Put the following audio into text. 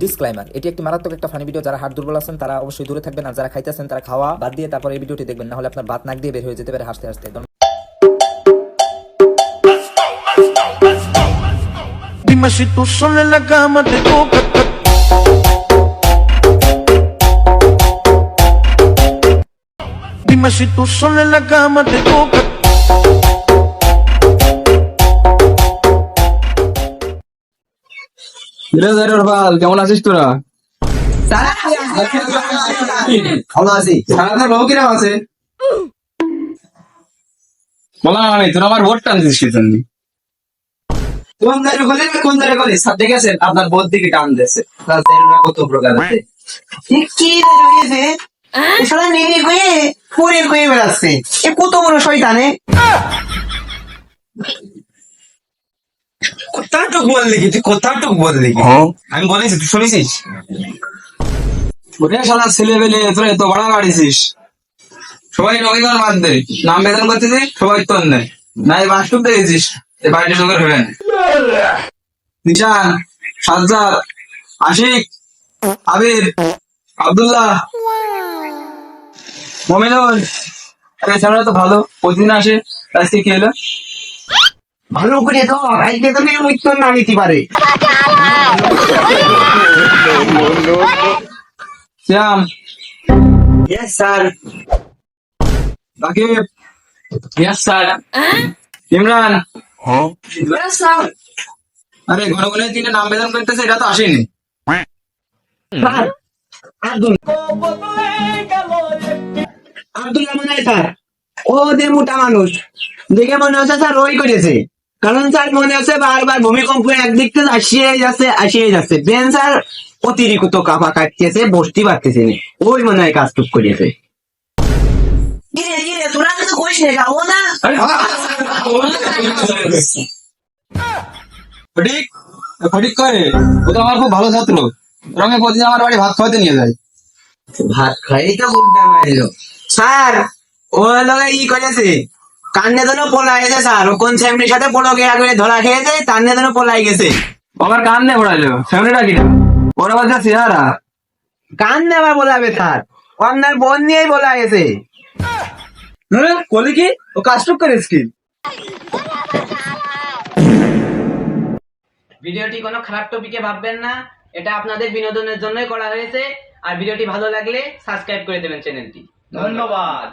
Disclaimer, এটি একটি মারাত্মক একটা ফানি ভিডিও। যারা হাড় দুর্বল আছেন তারা অবশ্যই দূরে থাকবেন, আর যারা খাইতেছেন তারা খাওয়া বাদ দিয়ে তারপরে এই ভিডিওটি দেখবেন, না হলে আপনার ভাত নাক দিয়ে বের হয়ে যেতে পারে হাসতে হাসতে। Dime si tú sola en la cama te toca. Dime si tú sola en la cama te toca. কেমন আছিস তোরা? ভালো আছি। সারাদিন বাবু কিরম আছে? বলা নাই তোরা আমার ভোট টানছিস কি জন্য? কোন দাঁড়ে বলে কোন দাঁড়ে বলে সাথে গেছেন আপনার বোধ দিকে টান দিয়েছে। কত প্রকার আছে কি রয়েছে সারা নেমে হয়ে পরে হয়ে বেড়াচ্ছে। এ কত বড় শয়তানে কোথাটুক বললি কি তুই কোথাটুক বললি কি আমি বলেছি তুই শুনেছিস? ওরে শালা ছেলে বেলে তোরা এত বাড়া বাড়িছিস। সবাই নবীগণ বাদ দে, নাম বেতন করতেছিস সবাই তোর নেই নাই বাসটুক দেখেছিস এই বাড়িটা সঙ্গে হবেন নিশান, সাজ্জাদ, আশিক, আবির, আব্দুল্লাহ, মমিনুল। ছেলেরা তো ভালো, প্রতিদিন আসে। আজকে কি হলো? ভালো করে তো ভাইকে তো মৃত্যুর না নিতে পারে। Shyam, yes sir. Rakib, yes sir. Imran, yes sir. আরে ঘন ঘন তিনটে নাম বেতন করতেছে, এটা তো আসেনি। স্যার আব্দুল আব্দুল্লাহ মনে হয় স্যার ওদের মোটা মানুষ দেখে মনে হচ্ছে স্যার ওই করেছে। কারণ স্যার মনে হচ্ছে বারবার ভূমিকম্প একদিক থেকে আসিয়ে যাচ্ছে বেন স্যার অতিরিক্ত কাপা কাটতেছে বসতে পারতেছে না, ওই মনে হয় কাজ টুক করেছে। তোরা কিছু করিস না যাবো না ফটিক, ফটিক করে ও তো আমার খুব ভালো ছাত্র। রঙে প্রতিদিন আমার বাড়ি ভাত খাওয়াতে নিয়ে যায়। ভাত খাই তো বুঝতে পারলো স্যার ও লগে ই করেছে কান্নে যেন পলাই গেছে স্যার। ও কোন ফ্যামিলির সাথে বড় গেয়া করে ধরা খেয়েছে কান্নে যেন পলাই গেছে। ও আমার কান নিয়ে পড়াইলো, ফ্যামিলিটা কিনা ওর আবার যা চেহারা। কান্নে আবার বলাবে স্যার ও আপনার বোন নিয়েই বলা গেছে। বলি কি ও কাজটুক করে স্কিল। ভিডিওটি কোনো খারাপ টপিকে ভাববেন না, এটা আপনাদের বিনোদনের জন্যই করা হয়েছে। আর ভিডিওটি ভালো লাগলে সাবস্ক্রাইব করে দেবেন চ্যানেলটি। ধন্যবাদ।